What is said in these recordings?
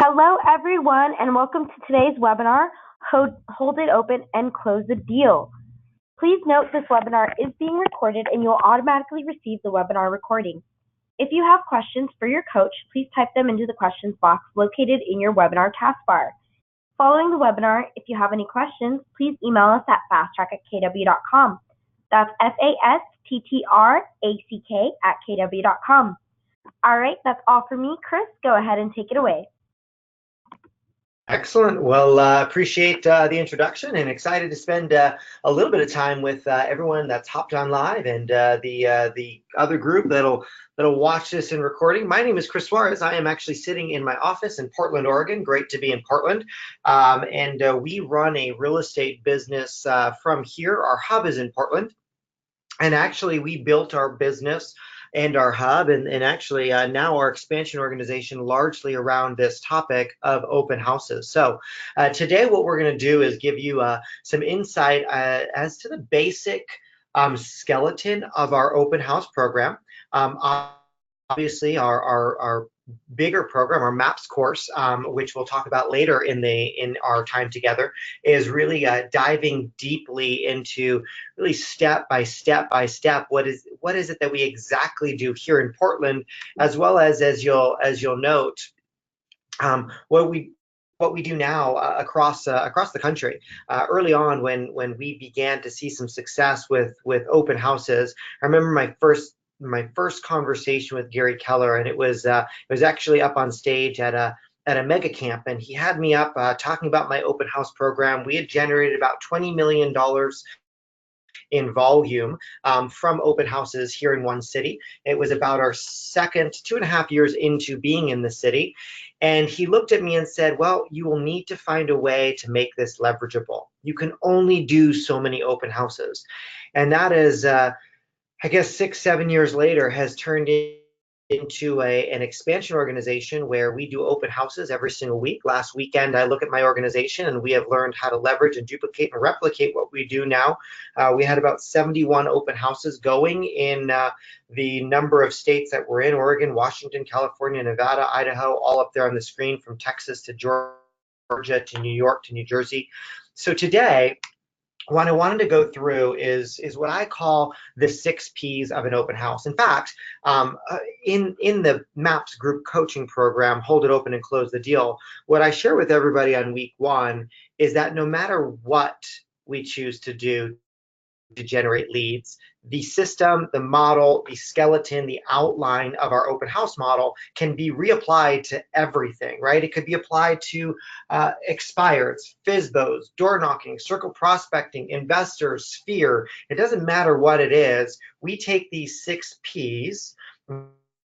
Hello, everyone, and welcome to today's webinar, Hold It Open and Close the Deal. Please note this webinar is being recorded and you'll automatically receive the webinar recording. If you have questions for your coach, please type them into the questions box located in your webinar taskbar. Following the webinar, if you have any questions, please email us at fasttrack@kw.com. That's fasttrack@kw.com. All right, that's all for me. Chris, go ahead and take it away. Excellent. Well, appreciate the introduction and excited to spend a little bit of time with everyone that's hopped on live and the other group that'll watch this in recording. My name is Chris Suarez. I am actually sitting in my office in Portland, Oregon. Great to be in Portland. We run a real estate business from here. Our hub is in Portland. And actually, we built our business and our hub and actually now our expansion organization largely around this topic of open houses. So today what we're going to do is give you some insight as to the basic skeleton of our open house program. Obviously our bigger program, our MAPS course, which we'll talk about later in our time together, is really diving deeply into really step by step what is it that we exactly do here in Portland, as well as you'll note what we do now across the country. Early on, when we began to see some success with open houses, I remember my first conversation with Gary Keller, and it was actually up on stage at a mega camp, and he had me up talking about my open house program. We had generated about $20 million in volume from open houses here in one city. It was about our second 2.5 years into being in the city. And he looked at me and said, well, you will need to find a way to make this leverageable. You can only do so many open houses. And that is, I guess 6-7 years later, has turned into an expansion organization where we do open houses every single week. Last weekend, I look at my organization and we have learned how to leverage and duplicate and replicate what we do now. We had about 71 open houses going in the number of states that we're in: Oregon, Washington, California, Nevada, Idaho, all up there on the screen, from Texas to Georgia to New York to New Jersey. So today, what I wanted to go through is what I call the 6 Ps of an open house. In fact, in the MAPS group coaching program, Hold It Open and Close the Deal, what I share with everybody on week 1 is that no matter what we choose to do to generate leads, the system, the model, the skeleton, the outline of our open house model can be reapplied to everything, right? It could be applied to expireds, FSBOs, door knocking, circle prospecting, investors, sphere. It doesn't matter what it is. We take these 6 Ps,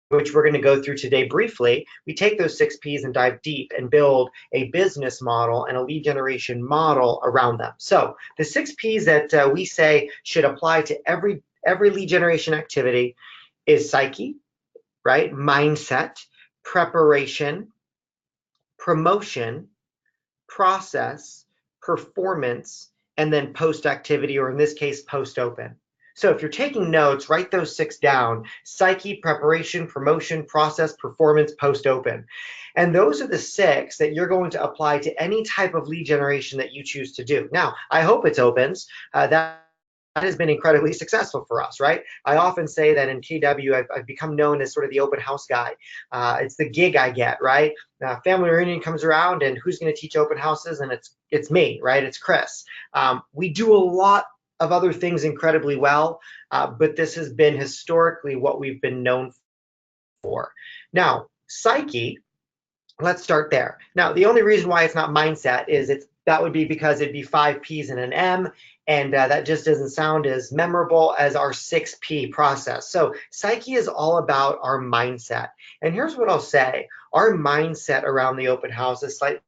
which we're going to go through today briefly. We take those 6 Ps and dive deep and build a business model and a lead generation model around them. So the 6 Ps that we say should apply to every lead generation activity is psyche, right? Mindset, preparation, promotion, process, performance, and then post-activity, or in this case, post-open. So if you're taking notes, write those 6 down: psyche, preparation, promotion, process, performance, post-open. And those are the 6 that you're going to apply to any type of lead generation that you choose to do. Now, I hope it's opens. That has been incredibly successful for us, right? I often say that in KW, I've become known as sort of the open house guy. It's the gig I get, right? Family reunion comes around, and who's going to teach open houses? And it's me, right? It's Chris. We do a lot of other things incredibly well, but this has been historically what we've been known for. Now, psyche, let's start there. Now, the only reason why it's not mindset is that would be because it'd be 5 Ps and an M, and that just doesn't sound as memorable as our 6 P process. So psyche is all about our mindset. And here's what I'll say: our mindset around the open house is slightly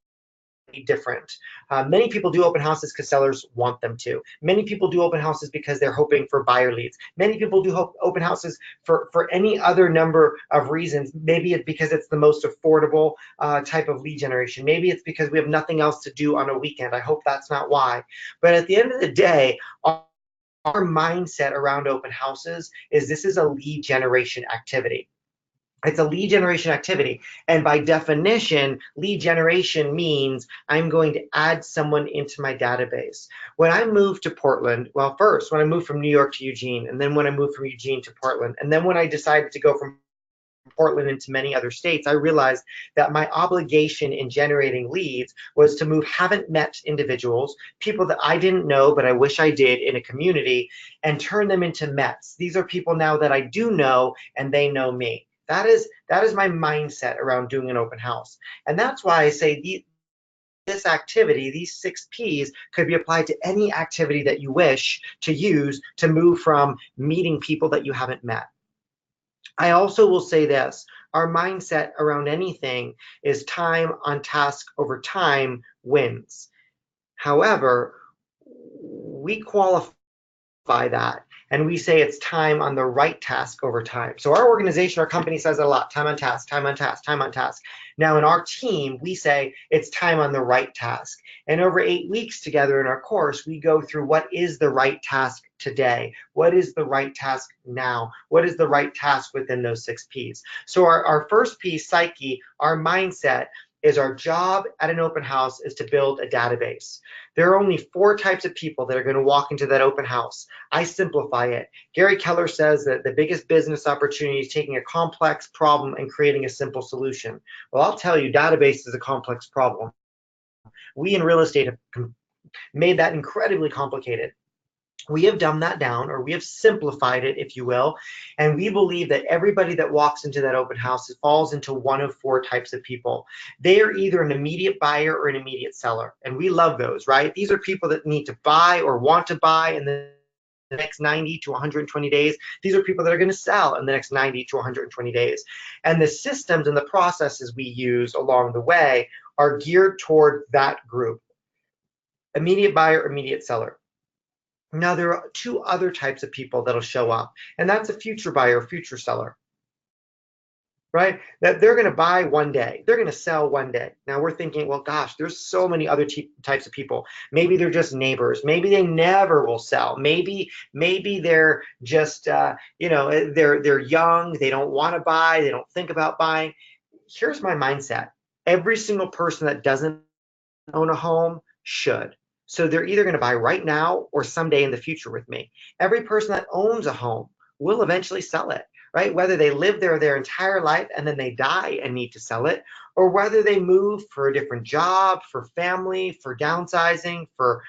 different. Many people do open houses because sellers want them to. Many people do open houses because they're hoping for buyer leads. Many people do open houses for any other number of reasons. Maybe it's because it's the most affordable type of lead generation. Maybe it's because we have nothing else to do on a weekend. I hope that's not why. But at the end of the day, our mindset around open houses is this is a lead generation activity. It's a lead generation activity. And by definition, lead generation means I'm going to add someone into my database. When I moved to Portland, well, first, when I moved from New York to Eugene, and then when I moved from Eugene to Portland, and then when I decided to go from Portland into many other states, I realized that my obligation in generating leads was to move haven't met individuals, people that I didn't know, but I wish I did in a community, and turn them into Mets. These are people now that I do know and they know me. That is my mindset around doing an open house. And that's why I say this activity, these 6Ps, could be applied to any activity that you wish to use to move from meeting people that you haven't met. I also will say this, our mindset around anything is time on task over time wins. However, we qualify that and we say it's time on the right task over time. So our organization, our company says it a lot, time on task, time on task, time on task. Now in our team, we say it's time on the right task. And over 8 weeks together in our course, we go through what is the right task today? What is the right task now? What is the right task within those 6Ps? So our first piece, psyche, our mindset, is our job at an open house is to build a database. There are only 4 types of people that are going to walk into that open house. I simplify it. Gary Keller says that the biggest business opportunity is taking a complex problem and creating a simple solution. Well, I'll tell you, database is a complex problem. We in real estate have made that incredibly complicated. We have dumbed that down, or we have simplified it, if you will, and we believe that everybody that walks into that open house falls into one of 4 types of people. They are either an immediate buyer or an immediate seller, and we love those, right? These are people that need to buy or want to buy in the next 90 to 120 days. These are people that are going to sell in the next 90 to 120 days. And the systems and the processes we use along the way are geared toward that group. Immediate buyer, immediate seller. Now, there are 2 other types of people that'll show up, and that's a future buyer, future seller, right? That they're going to buy one day, they're going to sell one day. Now, we're thinking, well, gosh, there's so many other types of people. Maybe they're just neighbors. Maybe they never will sell. Maybe they're just, they're young. They don't want to buy. They don't think about buying. Here's my mindset. Every single person that doesn't own a home should. So they're either going to buy right now or someday in the future with me. Every person that owns a home will eventually sell it, right? Whether they live there their entire life and then they die and need to sell it, or whether they move for a different job, for family, for downsizing, for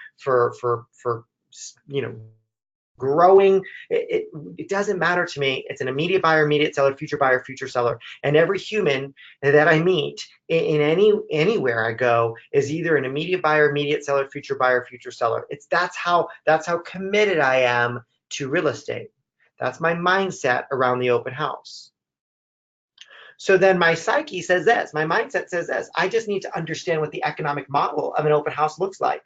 growing. It doesn't matter to me. It's an immediate buyer, immediate seller, future seller. And every human that I meet in anywhere I go is either an immediate buyer, immediate seller, future buyer, future seller. That's how committed I am to real estate. That's my mindset around the open house. So then my psyche says this, my mindset says this, I just need to understand what the economic model of an open house looks like.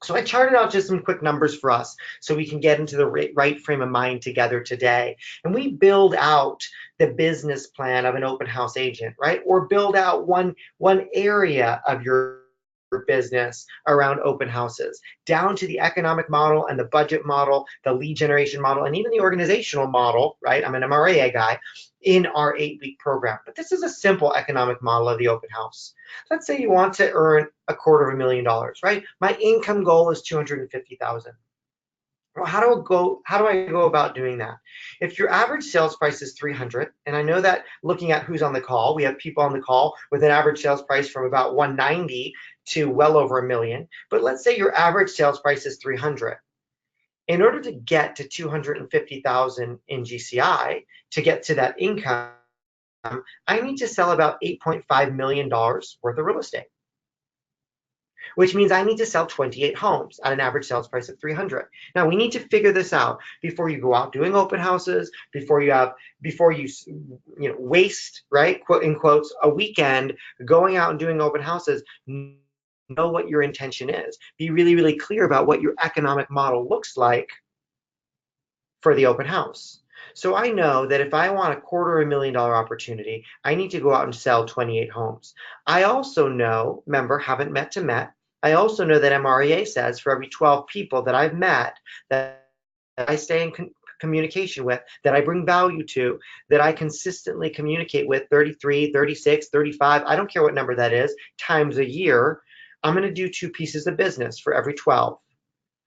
So I charted out just some quick numbers for us so we can get into the right frame of mind together today. And we build out the business plan of an open house agent, right? Or build out one area of your business around open houses, down to the economic model and the budget model, the lead generation model, and even the organizational model, right? I'm an MRAA guy in our 8-week program. But this is a simple economic model of the open house. Let's say you want to earn $250,000, right? My income goal is $250,000. Well, how do I go about doing that? If your average sales price is 300, and I know that looking at who's on the call, we have people on the call with an average sales price from about 190 to well over $1 million. But let's say your average sales price is 300. In order to get to 250,000 in GCI, to get to that income, I need to sell about $8.5 million worth of real estate, which means I need to sell 28 homes at an average sales price of 300. Now we need to figure this out before you go out doing open houses, before you waste, right, quote in quotes, a weekend going out and doing open houses. Know what your intention is. Be really, really clear about what your economic model looks like for the open house. So I know that if I want $250,000 opportunity, I need to go out and sell 28 homes. I also know, remember, haven't met to met. I also know that MREA says for every 12 people that I've met, that I stay in communication with, that I bring value to, that I consistently communicate with 33, 36, 35, I don't care what number that is, times a year, I'm going to do 2 pieces of business for every 12.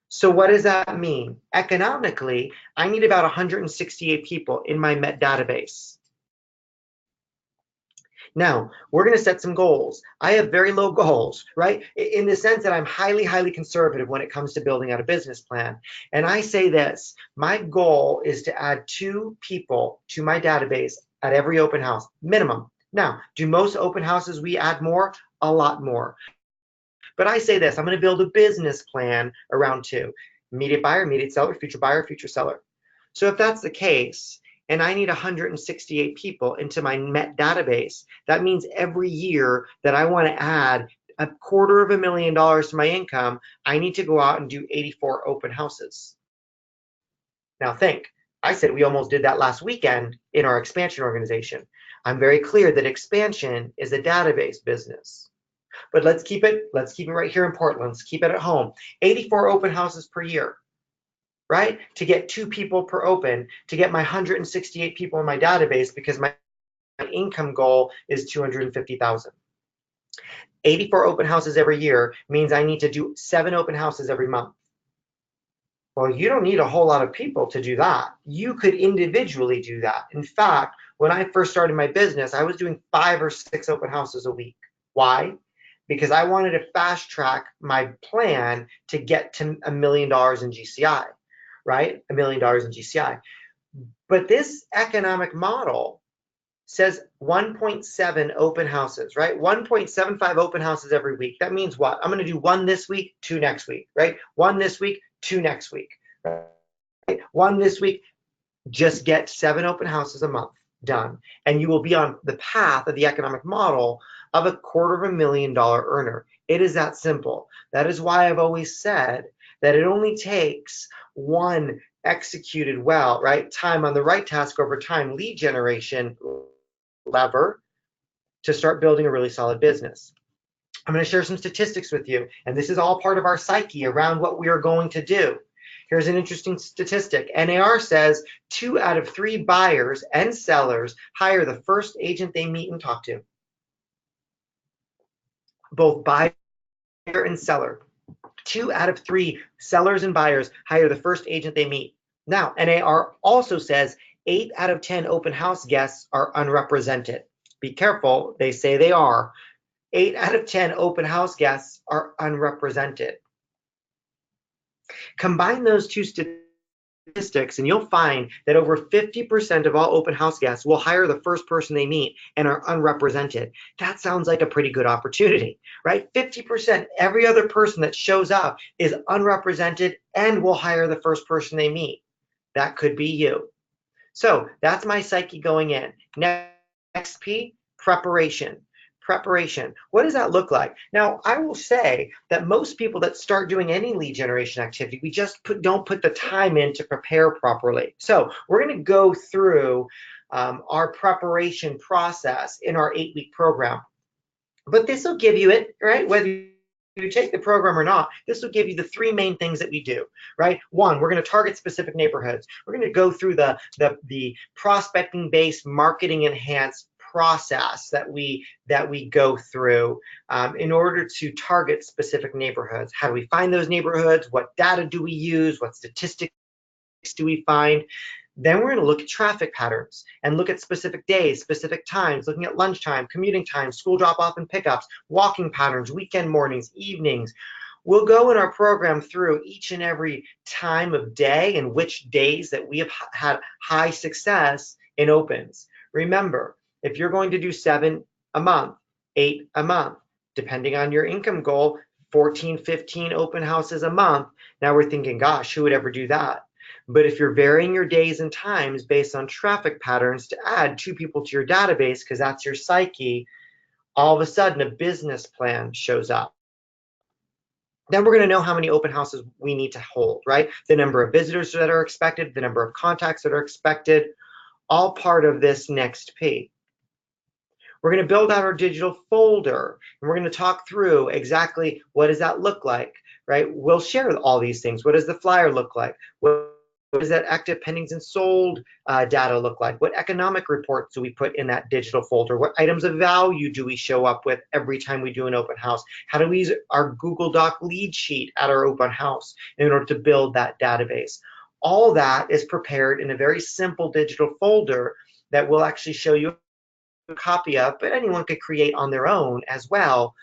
So what does that mean? Economically, I need about 168 people in my Met database. Now, we're going to set some goals. I have very low goals, right? In the sense that I'm highly, highly conservative when it comes to building out a business plan. And I say this, my goal is to add 2 people to my database at every open house, minimum. Now, do most open houses we add more? A lot more. But I say this, I'm going to build a business plan around 2. Immediate buyer, immediate seller, future buyer, future seller. So if that's the case, and I need 168 people into my Met database, that means every year that I want to add $250,000 to my income, I need to go out and do 84 open houses. Now think, I said we almost did that last weekend in our expansion organization. I'm very clear that expansion is a database business. But let's keep it right here in Portland. Let's keep it at home. 84 open houses per year. Right? To get 2 people per open, to get my 168 people in my database, because my income goal is 250,000. 84 open houses every year means I need to do 7 open houses every month. Well, you don't need a whole lot of people to do that. You could individually do that. In fact, when I first started my business, I was doing 5 or 6 open houses a week. Why? Because I wanted to fast track my plan to get to $1 million in GCI. Right? $1 million in GCI. But this economic model says 1.7 open houses, right? 1.75 open houses every week. That means what? I'm going to do 1 this week, 2 next week, right? 1 this week, 2 next week, right? 1 this week, just get 7 open houses a month done. And you will be on the path of the economic model of a $250,000 earner. It is that simple. That is why I've always said that it only takes 1 executed well, right? Time on the right task over time lead generation lever to start building a really solid business. I'm going to share some statistics with you, and this is all part of our psyche around what we are going to do. Here's an interesting statistic. NAR says 2 out of 3 buyers and sellers hire the first agent they meet and talk to. Both buyer and seller. 2 out of 3 sellers and buyers hire the first agent they meet. Now, NAR also says 8 out of 10 open house guests are unrepresented. Be careful, they say they are. 8 out of 10 open house guests are unrepresented. Combine those 2 statistics and you'll find that over 50% of all open house guests will hire the first person they meet and are unrepresented. That sounds like a pretty good opportunity, right? 50%, every other person that shows up is unrepresented and will hire the first person they meet. That could be you. So that's my psyche going in. Next P, preparation. Preparation. What does that look like? Now, I will say that most people that start doing any lead generation activity, we just don't put the time in to prepare properly. So we're going to go through our preparation process in our 8-week program. But this will give you it, right? Whether you take the program or not, this will give you the 3 main things that we do, right? 1, we're going to target specific neighborhoods. We're going to go through the prospecting-based, marketing-enhanced process that we go through in order to target specific neighborhoods. How do we find those neighborhoods? What data do we use? What statistics do we find? Then we're going to look at traffic patterns and look at specific days, specific times, looking at lunchtime, commuting time, school drop-off and pickups, walking patterns, weekend mornings, evenings. We'll go in our program through each and every time of day and which days that we have had high success in opens. Remember, if you're going to do 7 a month, 8 a month, depending on your income goal, 14, 15 open houses a month, now we're thinking, gosh, who would ever do that? But if you're varying your days and times based on traffic patterns to add 2 people to your database, because that's your psyche, all of a sudden a business plan shows up. Then we're going to know how many open houses we need to hold, right? The number of visitors that are expected, the number of contacts that are expected, all part of this next P. We're going to build out our digital folder, and we're going to talk through exactly what does that look like, right? We'll share all these things. What does the flyer look like? What What does that active, pendings, and sold data look like? What economic reports do we put in that digital folder? What items of value do we show up with every time we do an open house? How do we use our Google Doc lead sheet at our open house in order to build that database? All that is prepared in a very simple digital folder that will actually show you a copy of, but anyone could create on their own as well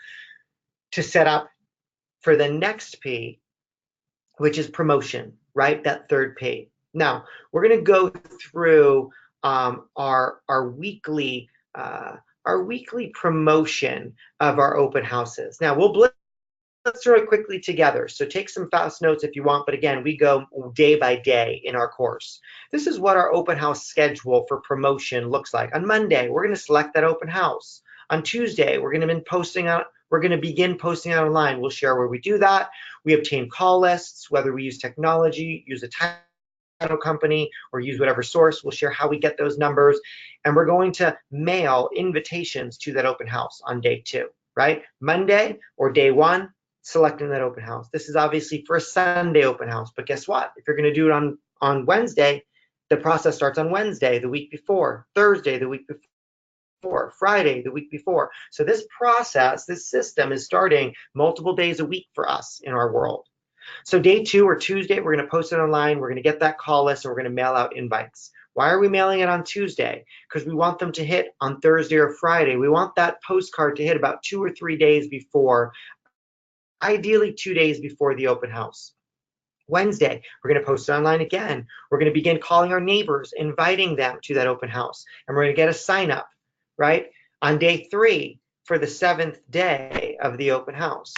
to set up for the next P, which is promotion, right? That third P. Now, we're going to go through our weekly promotion of our open houses. Now, we'll blitz through it quickly together. So take some fast notes if you want, but again, we go day by day in our course. This is what our open house schedule for promotion looks like. On Monday, we're going to select that open house. On Tuesday, we're going to begin posting out online. We'll share where we do that. We obtain call lists, whether we use technology, use a title company, or use whatever source. We'll share how we get those numbers. And we're going to mail invitations to that open house on day 2, right? Monday or day 1, selecting that open house. This is obviously for a Sunday open house, but guess what? If you're going to do it on Wednesday, the process starts on Wednesday, the week before, Thursday, the week before, Friday, the week before. So this process, this system is starting multiple days a week for us in our world. So day 2 or Tuesday, we're going to post it online. We're going to get that call list and we're going to mail out invites. Why are we mailing it on Tuesday? Because we want them to hit on Thursday or Friday. We want that postcard to hit about 2 or 3 days before, ideally 2 days before the open house. Wednesday, we're going to post it online again. We're going to begin calling our neighbors, inviting them to that open house. And we're going to get a sign up, right? On day 3 for the 7th day of the open house.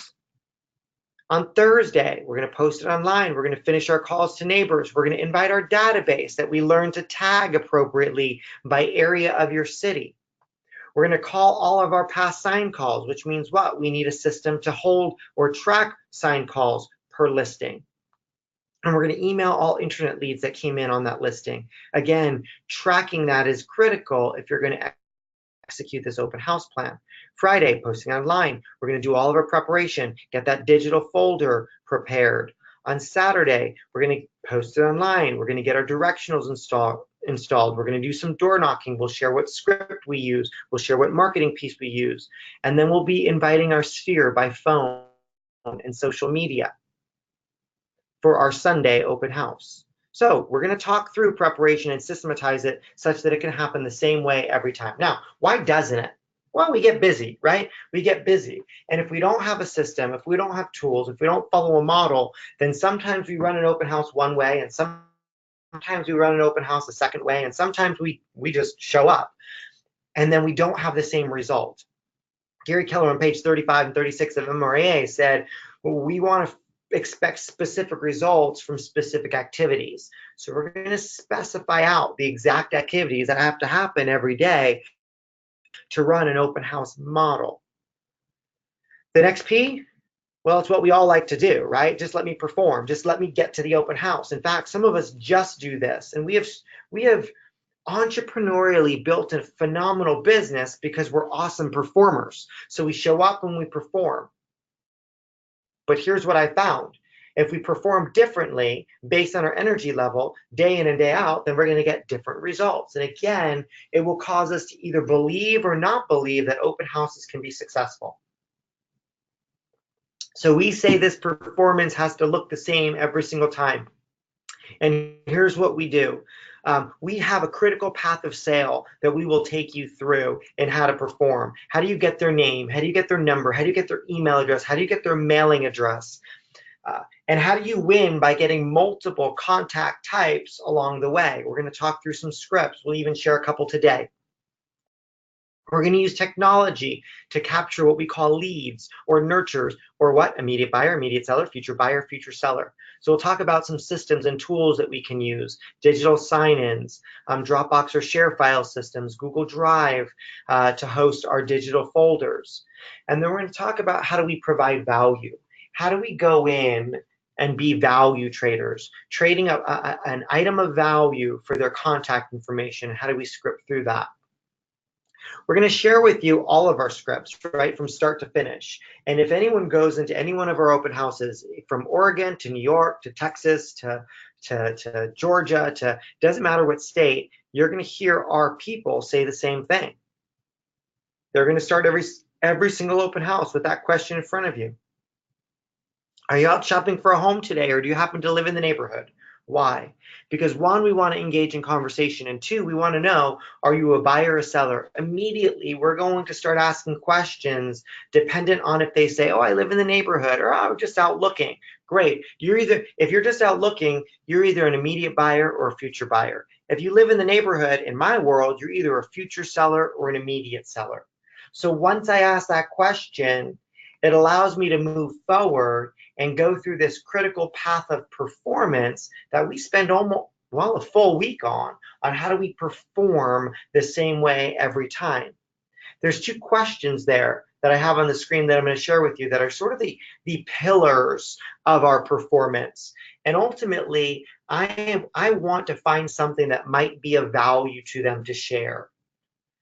On Thursday, we're going to post it online. We're going to finish our calls to neighbors. We're going to invite our database that we learn to tag appropriately by area of your city. We're going to call all of our past sign calls, which means what? We need a system to hold or track sign calls per listing. And we're going to email all internet leads that came in on that listing. Again, tracking that is critical if you're going to execute this open house plan. Friday, posting online. We're going to do all of our preparation, get that digital folder prepared. On Saturday, we're going to post it online. We're going to get our directionals installed. We're going to do some door knocking. We'll share what script we use. We'll share what marketing piece we use. And then we'll be inviting our sphere by phone and social media for our Sunday open house. So we're going to talk through preparation and systematize it such that it can happen the same way every time. Now, why doesn't it? Well, we get busy, right? We get busy. And if we don't have a system, if we don't have tools, if we don't follow a model, then sometimes we run an open house one way and sometimes we run an open house a second way, and sometimes we just show up and then we don't have the same result. Gary Keller on page 35 and 36 of MRAA said, well, we want to expect specific results from specific activities. So we're going to specify out the exact activities that have to happen every day to run an open house model. The next P, well, it's what we all like to do, right? Just let me perform. Just let me get to the open house. In fact, some of us just do this, and we have entrepreneurially built a phenomenal business because we're awesome performers. So we show up and we perform. But here's what I found. If we perform differently based on our energy level day in and day out, then we're going to get different results. And again, it will cause us to either believe or not believe that open houses can be successful. So we say this performance has to look the same every single time. And here's what we do. We have a critical path of sale that we will take you through in how to perform. How do you get their name? How do you get their number? How do you get their email address? How do you get their mailing address? And how do you win by getting multiple contact types along the way? We're going to talk through some scripts. We'll even share a couple today. We're going to use technology to capture what we call leads or nurtures, or what? Immediate buyer, immediate seller, future buyer, future seller. So we'll talk about some systems and tools that we can use, digital sign-ins, Dropbox or share file systems, Google Drive to host our digital folders. And then we're going to talk about how do we provide value? How do we go in and be value traders, trading an item of value for their contact information? How do we script through that? We're going to share with you all of our scripts, right, from start to finish. And if anyone goes into any one of our open houses, from Oregon to New York to Texas to Georgia to doesn't matter what state, you're going to hear our people say the same thing. They're going to start every single open house with that question in front of you. Are you out shopping for a home today, or do you happen to live in the neighborhood? Why? Because one, we want to engage in conversation, and two, we want to know, are you a buyer or a seller? Immediately, we're going to start asking questions dependent on if they say, oh, I live in the neighborhood, or oh, I'm just out looking. Great. If you're just out looking, you're either an immediate buyer or a future buyer. If you live in the neighborhood, in my world, you're either a future seller or an immediate seller. So once I ask that question, it allows me to move forward and go through this critical path of performance that we spend almost, well, a full week on how do we perform the same way every time. There's two questions there that I have on the screen that I'm going to share with you that are sort of the pillars of our performance. And ultimately, I want to find something that might be of value to them to share.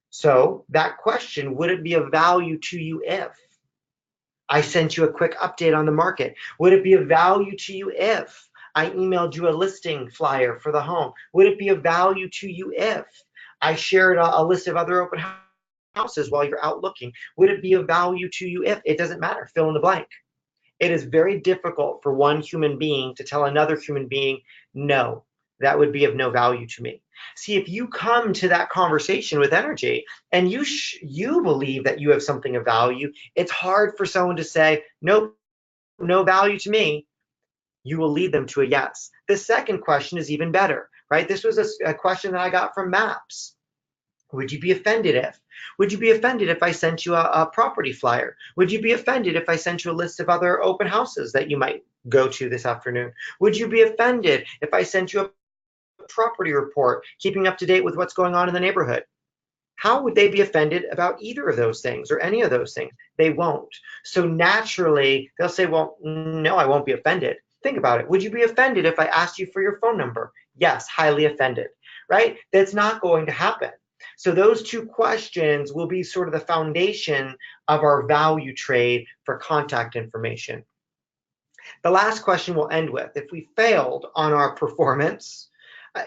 So that question, would it be of value to you if I sent you a quick update on the market? Would it be of value to you if I emailed you a listing flyer for the home? Would it be of value to you if I shared a list of other open houses while you're out looking? Would it be of value to you if? It doesn't matter, fill in the blank. It is very difficult for one human being to tell another human being, no, that would be of no value to me. See, if you come to that conversation with energy and you believe that you have something of value, it's hard for someone to say, nope, no value to me. You will lead them to a yes. The second question is even better, right? This was a question that I got from Maps. Would you be offended if? Would you be offended if I sent you a property flyer? Would you be offended if I sent you a list of other open houses that you might go to this afternoon? Would you be offended if I sent you a property report, keeping up to date with what's going on in the neighborhood? How would they be offended about either of those things or any of those things? They won't. So naturally, they'll say, well, no, I won't be offended. Think about it. Would you be offended if I asked you for your phone number? Yes, highly offended, right? That's not going to happen. So those two questions will be sort of the foundation of our value trade for contact information. The last question we'll end with, if we failed on our performance,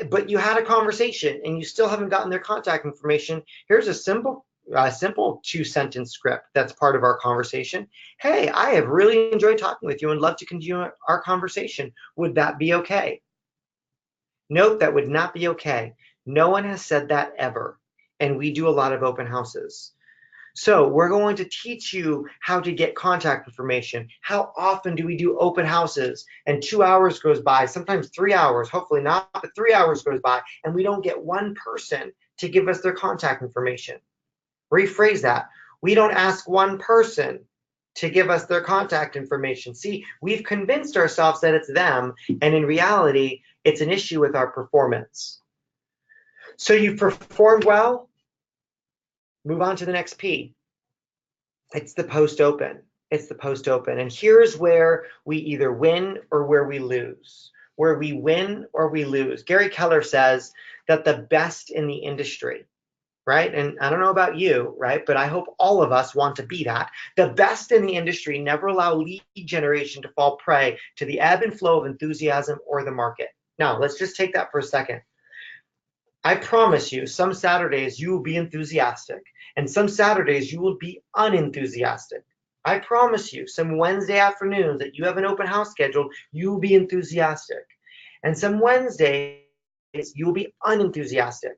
but you had a conversation and you still haven't gotten their contact information, here's a simple 2-sentence script that's part of our conversation. Hey, I have really enjoyed talking with you and love to continue our conversation. Would that be okay? Nope, that would not be okay. No one has said that ever. And we do a lot of open houses. So we're going to teach you how to get contact information. How often do we do open houses and 2 hours goes by, sometimes 3 hours, hopefully not, but 3 hours goes by, and we don't get one person to give us their contact information. Rephrase that. We don't ask one person to give us their contact information. See, we've convinced ourselves that it's them, and in reality, it's an issue with our performance. So you've performed well. Move on to the next P. It's the post-open. It's the post-open. And here's where we either win or where we lose. Where we win or we lose. Gary Keller says that the best in the industry, right? And I don't know about you, right? But I hope all of us want to be that. The best in the industry never allow lead generation to fall prey to the ebb and flow of enthusiasm or the market. Now, let's just take that for a second. I promise you, some Saturdays you will be enthusiastic, and some Saturdays you will be unenthusiastic. I promise you, some Wednesday afternoons that you have an open house scheduled, you will be enthusiastic. And some Wednesdays you will be unenthusiastic.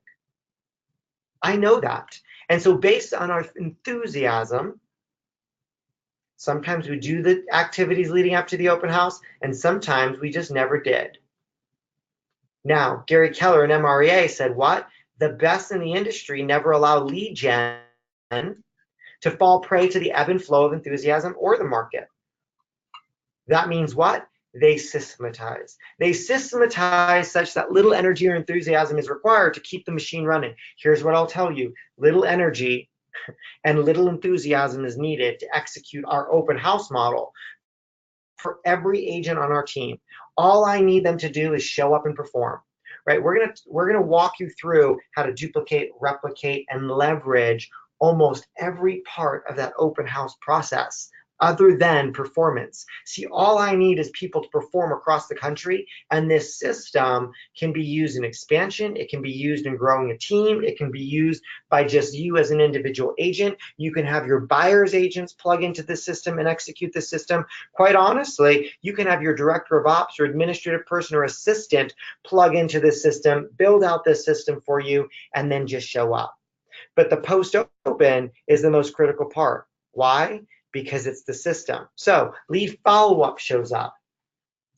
I know that. And so based on our enthusiasm, sometimes we do the activities leading up to the open house, and sometimes we just never did. Now, Gary Keller and MREA said what? The best in the industry never allow lead gen to fall prey to the ebb and flow of enthusiasm or the market. That means what? They systematize. They systematize such that little energy or enthusiasm is required to keep the machine running. Here's what I'll tell you. Little energy and little enthusiasm is needed to execute our open house model for every agent on our team. All I need them to do is show up and perform, right? We're gonna walk you through how to duplicate, replicate, and leverage almost every part of that open house process other than performance. See, all I need is people to perform across the country, and this system can be used in expansion. It can be used in growing a team. It can be used by just you as an individual agent. You can have your buyer's agents plug into the system and execute the system. Quite honestly, you can have your director of ops or administrative person or assistant plug into this system, build out this system for you, and then just show up. But the post open is the most critical part. Why? Because it's the system. So lead follow-up shows up,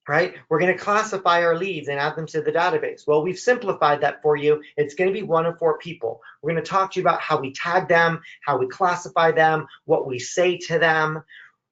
right? We're going to classify our leads and add them to the database. Well, we've simplified that for you. It's going to be 1 of 4 people. We're going to talk to you about how we tag them, how we classify them, what we say to them.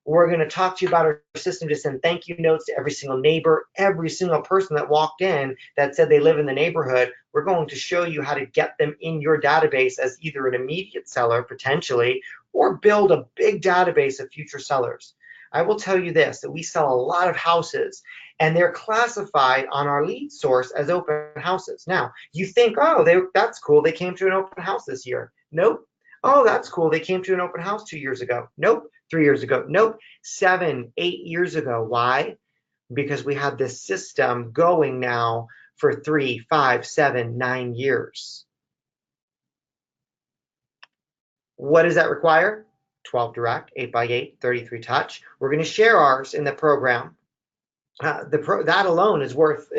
We're going to talk to you about our system to send thank you notes to every single neighbor, every single person that walked in that said they live in the neighborhood. We're going to show you how to get them in your database as either an immediate seller, potentially, or build a big database of future sellers. I will tell you this, that we sell a lot of houses, and they're classified on our lead source as open houses. Now, you think, oh, that's cool. They came to an open house this year. Nope. Oh, that's cool. They came to an open house 2 years ago. Nope. 3 years ago. Nope. 7, 8 years ago. Why? Because we have this system going now for 3, 5, 7, 9 years. What does that require? 12 direct, 8x8, 33 touch. We're going to share ours in the program. That alone is worth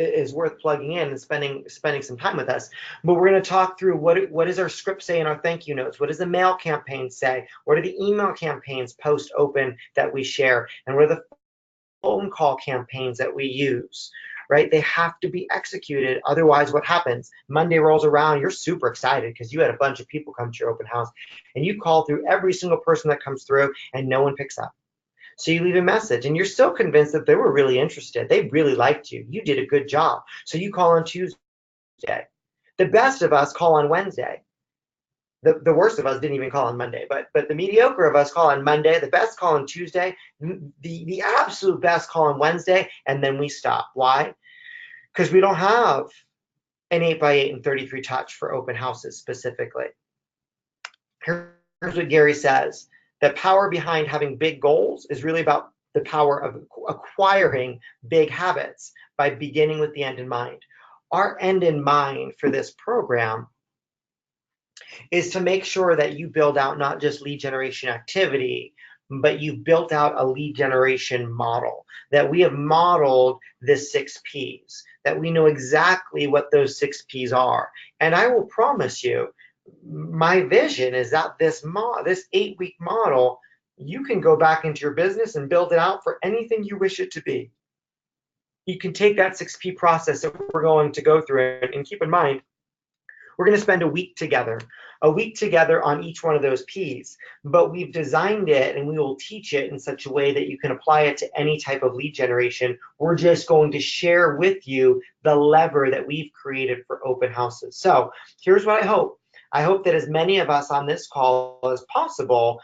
plugging in and spending some time with us. But we're going to talk through what does our script say in our thank you notes? What does the mail campaign say? What are the email campaigns post open that we share? And what are the phone call campaigns that we use? Right? They have to be executed. Otherwise, what happens? Monday rolls around, you're super excited because you had a bunch of people come to your open house, and you call through every single person that comes through, and no one picks up. So you leave a message, and you're still convinced that they were really interested. They really liked you. You did a good job. So you call on Tuesday. The best of us call on Wednesday. The worst of us didn't even call on Monday, but the mediocre of us call on Monday. The best call on Tuesday. The absolute best call on Wednesday, and then we stop. Why? Because we don't have an 8x8 and 33 touch for open houses specifically. Here's what Gary says. The power behind having big goals is really about the power of acquiring big habits by beginning with the end in mind. Our end in mind for this program is to make sure that you build out not just lead generation activity, but you built out a lead generation model, that we have modeled the 6 Ps, that we know exactly what those 6 Ps are. And I will promise you, my vision is that this 8-week model, you can go back into your business and build it out for anything you wish it to be. You can take that 6P process that we're going to go through, and keep in mind, we're going to spend a week together on each one of those Ps, but we've designed it and we will teach it in such a way that you can apply it to any type of lead generation. We're just going to share with you the lever that we've created for open houses. So here's what I hope. I hope that as many of us on this call as possible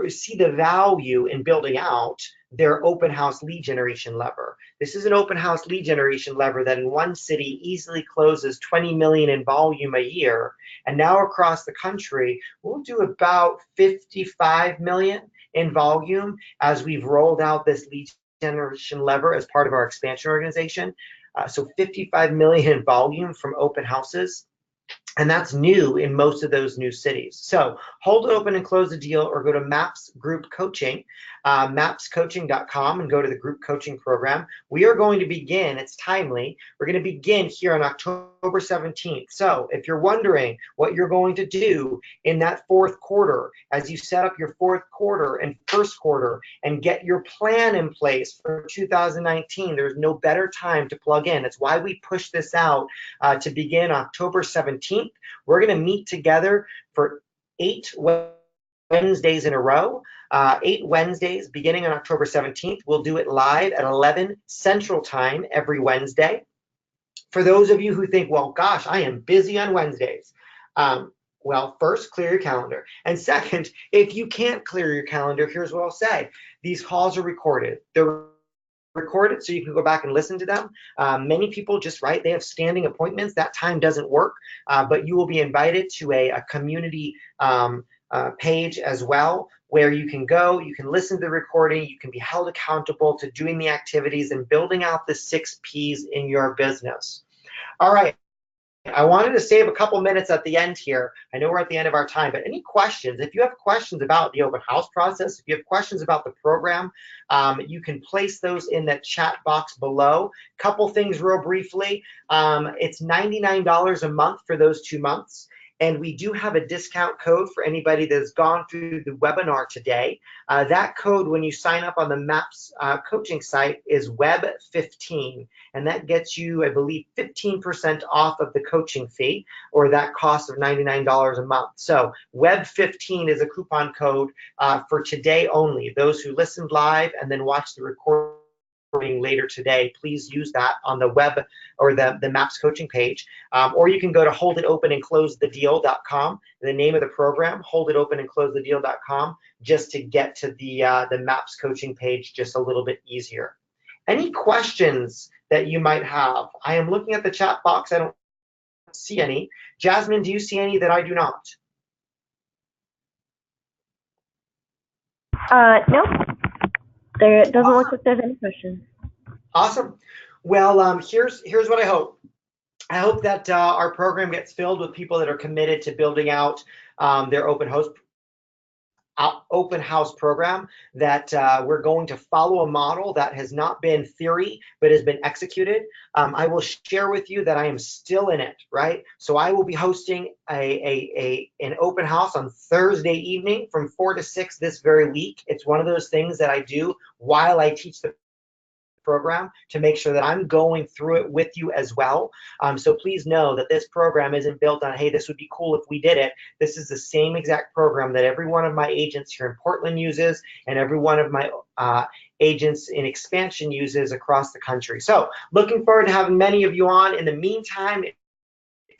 see the value in building out their open house lead generation lever. This is an open house lead generation lever that in one city easily closes 20 million in volume a year. And now across the country, we'll do about 55 million in volume as we've rolled out this lead generation lever as part of our expansion organization. So 55 million in volume from open houses. And that's new in most of those new cities. So hold it open and close the deal, or go to MAPS Group Coaching, mapscoaching.com, and go to the group coaching program. We are going to begin, it's timely, we're going to begin here on October 17th. So if you're wondering what you're going to do in that 4th quarter, as you set up your 4th quarter and 1st quarter and get your plan in place for 2019, there's no better time to plug in. It's why we push this out to begin October 17th. We're going to meet together for 8 Wednesdays in a row, 8 Wednesdays beginning on October 17th. We'll do it live at 11 Central Time every Wednesday. For those of you who think, well, gosh, I am busy on Wednesdays. Well, first, clear your calendar. And second, if you can't clear your calendar, here's what I'll say. These calls are recorded. They're recorded so you can go back and listen to them. Many people just write, they have standing appointments. That time doesn't work, but you will be invited to a community page as well, where you can go, you can listen to the recording, you can be held accountable to doing the activities and building out the 6 Ps in your business. All right. I wanted to save a couple minutes at the end here. I know we're at the end of our time, but any questions? If you have questions about the open house process, if you have questions about the program, you can place those in the chat box below. Couple things real briefly. It's $99 a month for those 2 months. And we do have a discount code for anybody that's gone through the webinar today. That code, when you sign up on the MAPS coaching site, is WEB15. And that gets you, I believe, 15% off of the coaching fee, or that cost of $99 a month. So WEB15 is a coupon code for today only. Those who listened live and then watched the recording later today, please use that on the web or the MAPS coaching page. Or you can go to holditopenandclosethedeal.com, the name of the program, holditopenandclosethedeal.com, just to get to the MAPS coaching page just a little bit easier. Any questions that you might have? I am looking at the chat box. I don't see any. Jasmine, do you see any that I do not? Nope. It doesn't look like there's any questions. Awesome. Well, here's what I hope. I hope that our program gets filled with people that are committed to building out their open house program, that we're going to follow a model that has not been theory but has been executed. I will share with you that I am still in it, right? So I will be hosting an open house on Thursday evening from 4 to 6 this very week. It's one of those things that I do while I teach the program to make sure that I'm going through it with you as well. So please know that this program isn't built on, hey, this would be cool if we did it. This is the same exact program that every one of my agents here in Portland uses, and every one of my agents in expansion uses across the country. So looking forward to having many of you on. In the meantime, if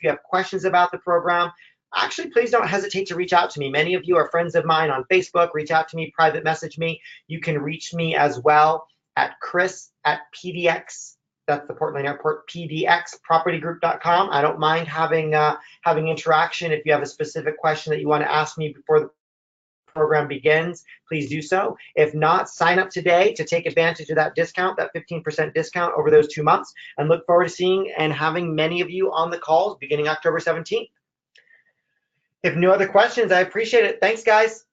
you have questions about the program, actually, please don't hesitate to reach out to me. Many of you are friends of mine on Facebook. Reach out to me, private message me. You can reach me as well at Chris@PDX, that's the Portland Airport, PDXpropertygroup.com. I don't mind having interaction. If you have a specific question that you want to ask me before the program begins, please do so. If not, sign up today to take advantage of that discount, that 15% discount over those 2 months, and look forward to seeing and having many of you on the calls beginning October 17th. If no other questions, I appreciate it. Thanks, guys.